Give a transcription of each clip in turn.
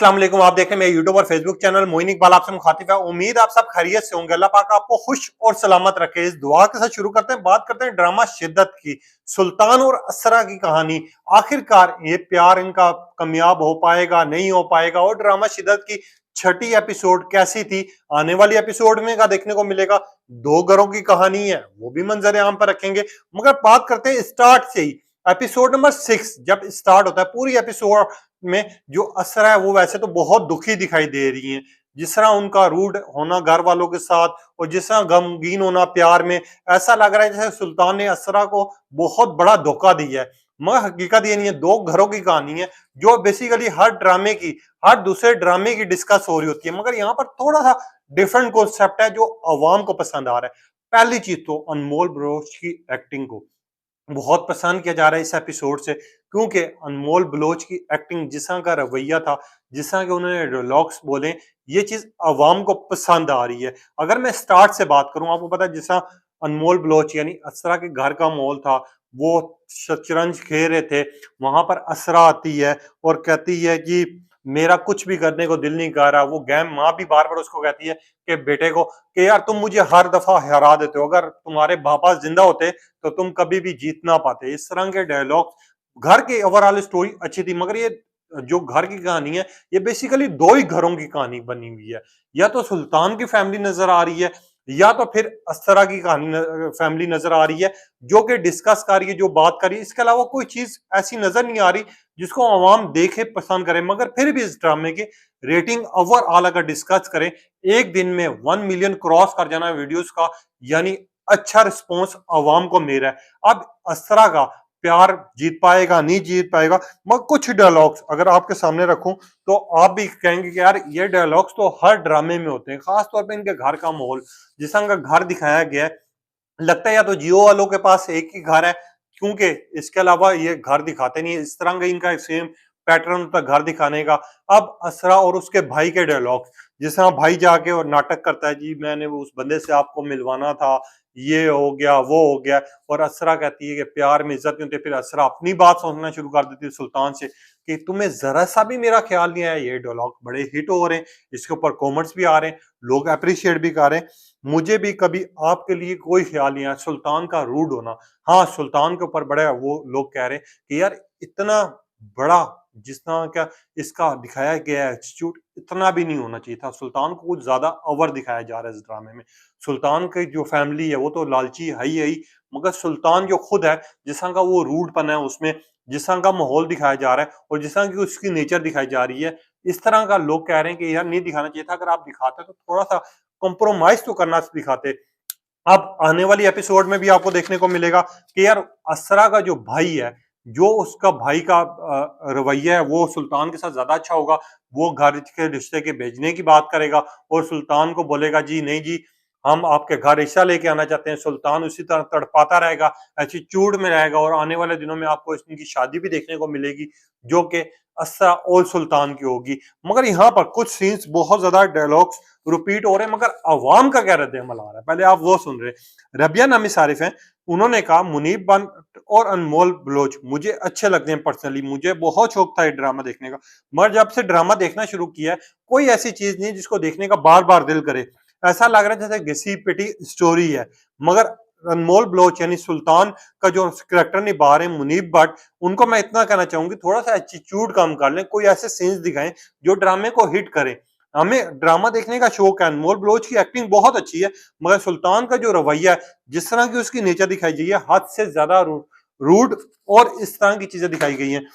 अस्सलाम वालेकुम। आप देख रहे हैं मेरे यूट्यूब और फेसबुक चैनल मोइन इकबाल आपसे मुखातिब है। उम्मीद आप सब खैरियत से होंगे। अल्लाह पाक आपको खुश और सलामत रखे। इस दुआ के साथ शुरू करते हैं। बात करते हैं ड्रामा शिद्दत की। सुल्तान और असरा की कहानी। आखिरकार ये प्यार इनका कामयाब हो पाएगा, नहीं हो पाएगा? और ड्रामा शिद्दत की छठी एपिसोड कैसी थी? आने वाली एपिसोड में का देखने को मिलेगा। दो घरों की कहानी है, वो भी मंजर आम पर रखेंगे। मगर बात करते हैं स्टार्ट से ही। एपिसोड नंबर 6 जब स्टार्ट होता है, पूरी एपिसोड में जो असरा है वो वैसे तो बहुत दुखी दिखाई दे रही है। जिस तरह उनका रूड होना घर वालों के साथ और जिस तरह गमगीन होना प्यार में, ऐसा लग रहा है जैसे सुल्तान ने असरा को बहुत बड़ा धोखा दिया है। मगर हकीकत ये नहीं है। दो घरों की कहानी है जो बेसिकली हर ड्रामे की, हर दूसरे ड्रामे की डिस्कस हो रही होती है। मगर यहाँ पर थोड़ा सा डिफरेंट कॉन्सेप्ट है जो अवाम को पसंद आ रहा है। पहली चीज तो अनमोल बलोच की एक्टिंग को बहुत पसंद किया जा रहा है इस एपिसोड से, क्योंकि अनमोल बलोच की एक्टिंग, जिस तरह का रवैया था, जिस तरह के उन्होंने डायलॉग्स बोले, ये चीज अवाम को पसंद आ रही है। अगर मैं स्टार्ट से बात करूं, आपको पता है जिस तरह अनमोल बलोच यानी असरा के घर का माहौल था, वो शतरंज खेल रहे थे, वहां पर असरा आती है और कहती है कि मेरा कुछ भी करने को दिल नहीं कर रहा। वो गैम माँ भी बार बार उसको कहती है कि बेटे को कि यार तुम मुझे हर दफा हरा देते हो, अगर तुम्हारे पापा जिंदा होते तो तुम कभी भी जीत ना पाते। इस तरह के डायलॉग। घर की ओवरऑल स्टोरी अच्छी थी, मगर ये जो घर की कहानी है, ये बेसिकली दो ही घरों की कहानी बनी हुई है। या तो सुल्तान की फैमिली नजर आ रही है, या तो फिर असरा की कहानी फैमिली नजर आ रही है, जो कि डिस्कस कर रही है, जो बात कर रही है। इसके अलावा कोई चीज ऐसी नजर नहीं आ रही जिसको आवाम देखे पसंद करे। मगर फिर भी इस ड्रामे की रेटिंग ओवरऑल अगर डिस्कस करें, एक दिन में 1 मिलियन क्रॉस कर जाना वीडियोस का, यानी अच्छा रिस्पॉन्स आवाम को मिल रहा है। अब असरा का प्यार जीत पाएगा, नहीं जीत पाएगा, मगर कुछ डायलॉग्स अगर आपके सामने रखूं तो आप भी कहेंगे कि यार ये डायलॉग्स तो हर ड्रामे में होते हैं। खासतौर पे इनके घर का माहौल, जिस तरह का घर दिखाया गया है, लगता है या तो जियो वालों के पास एक ही घर है, क्योंकि इसके अलावा ये घर दिखाते नहीं है। इस तरह का इनका सेम पैटर्न होता है घर दिखाने का। अब असरा और उसके भाई के डायलॉग, जिस तरह भाई जाके और नाटक करता है, जी मैंने उस बंदे से आपको मिलवाना था, ये हो गया वो हो गया, और असरा कहती है कि प्यार में इज्जत नहीं होती। फिर असरा अपनी बात सोचना शुरू कर देती है सुल्तान से कि तुम्हें जरा सा भी मेरा ख्याल नहीं आया। ये डायलॉग बड़े हिट हो रहे हैं, इसके ऊपर कॉमेंट्स भी आ रहे हैं, लोग अप्रिशिएट भी कर रहे हैं। मुझे भी कभी आपके लिए कोई ख्याल नहीं आया। सुल्तान का रूड होना, हाँ सुल्तान के ऊपर बड़ा वो लोग कह रहे हैं कि यार इतना बड़ा, जिस तरह का इसका दिखाया गया है एटीट्यूड, इतना भी नहीं होना चाहिए था। सुल्तान को कुछ ज्यादा ओवर दिखाया जा रहा है इस ड्रामे में। सुल्तान की जो फैमिली है वो तो लालची है ही, मगर सुल्तान जो खुद है, जिस तरह का वो रूड पना है उसमें, जिस तरह का माहौल दिखाया जा रहा है और जिस तरह की उसकी नेचर दिखाई जा रही है, इस तरह का लोग कह रहे हैं कि यार नहीं दिखाना चाहिए था। अगर आप दिखाते तो थोड़ा सा कॉम्प्रोमाइज तो करना दिखाते। अब आने वाली एपिसोड में भी आपको देखने को मिलेगा कि यार असरा का जो भाई है, जो उसका भाई का रवैया है, वो सुल्तान के साथ ज्यादा अच्छा होगा। वो घर के रिश्ते के भेजने की बात करेगा और सुल्तान को बोलेगा जी नहीं जी, हम आपके घर रिश्ता लेके आना चाहते हैं। सुल्तान उसी तरह तड़पाता रहेगा, एटीट्यूड में रहेगा, और आने वाले दिनों में आपको इनकी शादी भी देखने को मिलेगी, जो कि असरा और सुल्तान की होगी। मगर यहाँ पर कुछ सीन्स बहुत ज्यादा डायलॉग्स रिपीट हो रहे हैं, मगर अवाम का क्या रद्द अमल आ रहा है, पहले आप वो सुन रहे हैं। रबिया नामी सारिफ हैं, उन्होंने कहा मुनीब बट और अनमोल बलोच मुझे अच्छे लगते हैं पर्सनली, मुझे बहुत शौक था ये ड्रामा देखने का। मगर जब से ड्रामा देखना शुरू किया है, कोई ऐसी चीज नहीं जिसको देखने का बार बार दिल करे। ऐसा लग रहा है जैसे घिसी पिटी स्टोरी है। मगर अनमोल बलोच यानी सुल्तान का जो कैरेक्टर निभा रहे हैं मुनीब भट्ट, उनको मैं इतना कहना चाहूंगी थोड़ा सा एटीट्यूड कम कर लें, कोई ऐसे सीन्स दिखाएं जो ड्रामे को हिट करें। हमें ड्रामा देखने का शौक है। अनमोल बलोच की एक्टिंग बहुत अच्छी है, मगर सुल्तान का जो रवैया है, जिस तरह की उसकी नेचर दिखाई गई है, हद से ज्यादा रूड और इस तरह की चीजें दिखाई गई हैं।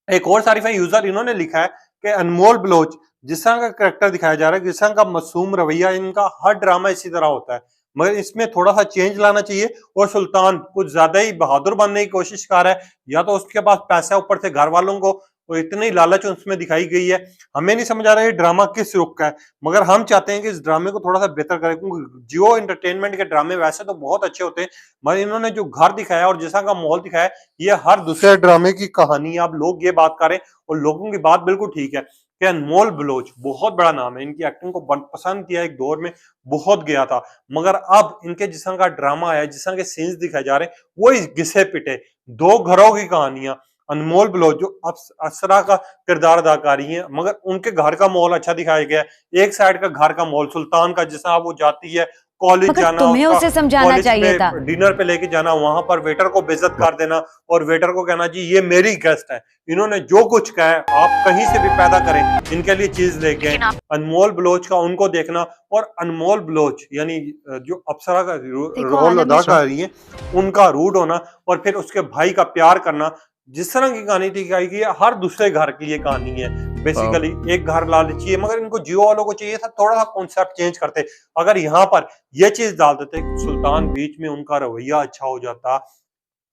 एक और सारिफा यूजर इन्होंने लिखा है कि अनमोल बलोच जिस तरह का करेक्टर दिखाया जा रहा है, जिस तरह का मासूम रवैया, इनका हर ड्रामा इसी तरह होता है, मगर इसमें थोड़ा सा चेंज लाना चाहिए। और सुल्तान कुछ ज्यादा ही बहादुर बनने की कोशिश कर रहा है, या तो उसके पास पैसा, ऊपर से घर वालों को और इतनी लालच उसमें दिखाई गई है। हमें नहीं समझ आ रहा है ये ड्रामा किस रुख का है, मगर हम चाहते हैं कि इस ड्रामे को थोड़ा सा बेहतर करें, क्योंकि जियो एंटरटेनमेंट के ड्रामे वैसे तो बहुत अच्छे होते हैं, मगर इन्होंने जो घर दिखाया और जिस तरह का माहौल दिखाया, ये हर दूसरे ड्रामे की कहानी है। अब लोग ये बात करें, और लोगों की बात बिल्कुल ठीक है कि अनमोल बलोच बहुत बड़ा नाम है, इनकी एक्टिंग को पसंद किया, एक दौर में बहुत गया था, मगर अब इनके जिस तरह का ड्रामा है, जिस तरह के सीन्स दिखाए जा रहे हैं, वो इस घिसे पिटे दो घरों की कहानियां। अनमोल बलोच जो असरा का किरदार अदा कर रही है, मगर उनके घर का माहौल अच्छा दिखाया गया है। एक साइड का घर का माहौल सुल्तान का, जिस वो जाती है कॉलेज मगर जाना, तुम्हें उसका उसे समझाना कॉलेज चाहिए था। में डिनर पे लेके जाना, वहां पर वेटर को बेइज्जत कर देना और वेटर को कहना जी ये मेरी गेस्ट है, इन्होंने जो कुछ कहा है आप कहीं से भी पैदा करें इनके लिए चीज लेके आए। अनमोल बलोच का उनको देखना, और अनमोल बलोच यानी जो अप्सरा का देखो रोल आलम अदा इस कर रही है, उनका रूड होना और फिर उसके भाई का प्यार करना। जिस तरह की कहानी दिखाई गई है हर दूसरे घर की ये कहानी है। बेसिकली एक घर लालची है, मगर इनको जियो वालों को चाहिए था थोड़ा सा कॉन्सेप्ट चेंज करते। अगर यहाँ पर ये चीज डाल देते सुल्तान बीच में उनका रवैया अच्छा हो जाता,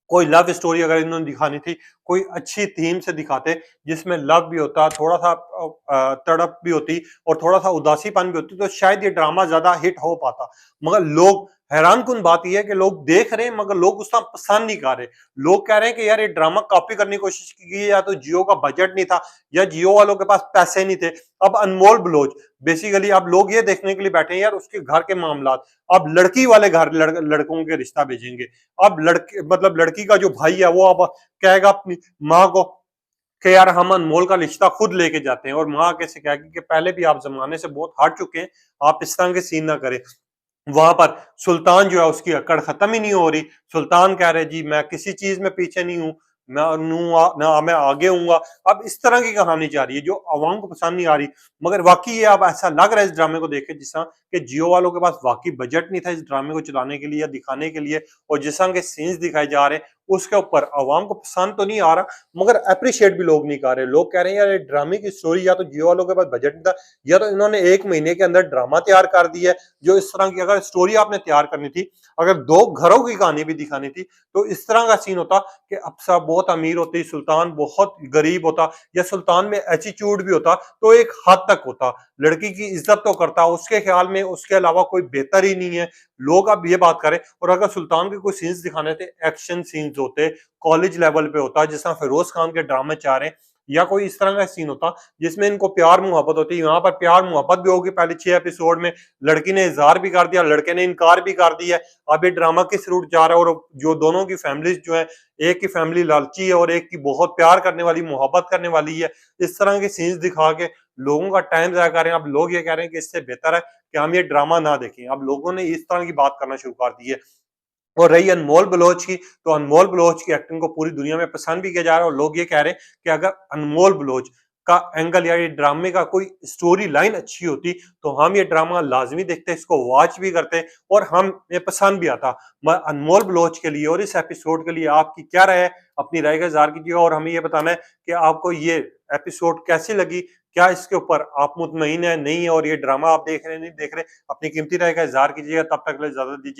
कोई लव स्टोरी अगर इन्होंने दिखानी थी, कोई अच्छी थीम से दिखाते जिसमें लव भी होता, थोड़ा सा तड़प भी होती और थोड़ा सा उदासीपन भी होती, तो शायद ये ड्रामा ज्यादा हिट हो पाता। मगर लोग, हैरान कुन बात यह है कि लोग देख रहे हैं मगर लोग उसका पसंद नहीं कर रहे। लोग कह रहे हैं कि यार ये ड्रामा कॉपी करने की कोशिश की गई है, या तो जियो का बजट नहीं था या जियो वालों के पास पैसे नहीं थे। अब अनमोल बलोच बेसिकली अब लोग ये देखने के लिए बैठे हैं यार उसके घर के मामला, अब लड़की वाले घर लड़कों के रिश्ता भेजेंगे। अब लड़के मतलब लड़की का जो भाई है वो अब कहेगा अपनी माँ को कि यार हम अनमोल का रिश्ता खुद लेके जाते हैं, और माँ कैसे कहेगी कि पहले भी आप जमाने से बहुत हार चुके हैं, आप इस तरह के सीन ना करें। वहां पर सुल्तान जो है उसकी अकड़ खत्म ही नहीं हो रही। सुल्तान कह रहे जी मैं किसी चीज में पीछे नहीं हूं, ना मैं आगे हूंगा। अब इस तरह की कहानी जा रही है जो आवाम को पसंद नहीं आ रही। मगर वाकई ये अब ऐसा लग रहा है इस ड्रामे को देखे जिस तरह कि जियो वालों के पास वाकई बजट नहीं था इस ड्रामे को चलाने के लिए या दिखाने के लिए, और जिस तरह के सीन्स दिखाए जा रहे हैं उसके ऊपर आवाम को पसंद तो नहीं आ रहा, मगर अप्रिशिएट भी लोग नहीं कर रहे। लोग कह रहे हैं यार ड्रामे की स्टोरी या तो जियो वालों के पास बजट नहीं था, या तो इन्होंने 1 महीने के अंदर ड्रामा तैयार कर दिया है। जो इस तरह की अगर स्टोरी आपने तैयार करनी थी, अगर 2 घरों की कहानी भी दिखानी थी, तो इस तरह का सीन होता कि अप्सरा बहुत अमीर होती, सुल्तान बहुत गरीब होता, या सुल्तान में एटीट्यूड भी होता तो एक हद तक होता। लड़की की इज्जत तो करता, उसके ख्याल में उसके अलावा कोई बेहतर ही नहीं है। लोग अब ये बात करें, और अगर सुल्तान के कोई सीन्स दिखाने थे, एक्शन सीन्स होते, कॉलेज लेवल पे होता, जिस तरह फिरोज खान के ड्रामे चाह रहे हैं, या कोई इस तरह का सीन होता जिसमें इनको प्यार मोहब्बत होती। यहाँ पर प्यार मोहब्बत भी होगी पहले 6 एपिसोड में, लड़की ने इजहार भी कर दिया, लड़के ने इनकार भी कर दिया। अब ये ड्रामा किस रूट जा रहा है, और जो दोनों की फैमिलीज जो है, एक की फैमिली लालची है और एक की बहुत प्यार करने वाली मोहब्बत करने वाली है, इस तरह के सीन्स दिखा के लोगों का टाइम जाया कर रहे हैं। अब लोग ये कह रहे हैं कि इससे बेहतर है कि हम ये ड्रामा ना देखें। अब लोगों ने इस तरह की बात करना शुरू कर दी है। और रही अनमोल बलोच की, तो अनमोल बलोच की एक्टिंग को पूरी दुनिया में पसंद भी किया जा रहा है, और लोग ये कह रहे हैं कि अगर अनमोल बलोच का एंगल या ये ड्रामे का कोई स्टोरी लाइन अच्छी होती तो हम ये ड्रामा लाजमी देखते, इसको वॉच भी करते और हम ये पसंद भी आता। मैं अनमोल बलोच के लिए और इस एपिसोड के लिए आपकी क्या राय है, अपनी राय का इजहार कीजिए, और हमें ये बताना है कि आपको ये एपिसोड कैसी लगी, क्या इसके ऊपर आप मुतमईन है नहीं है, और ये ड्रामा आप देख रहे हैं नहीं देख रहे, अपनी कीमती राय का इजहार कीजिएगा। तब तक के लिए इजाजत दीजिए।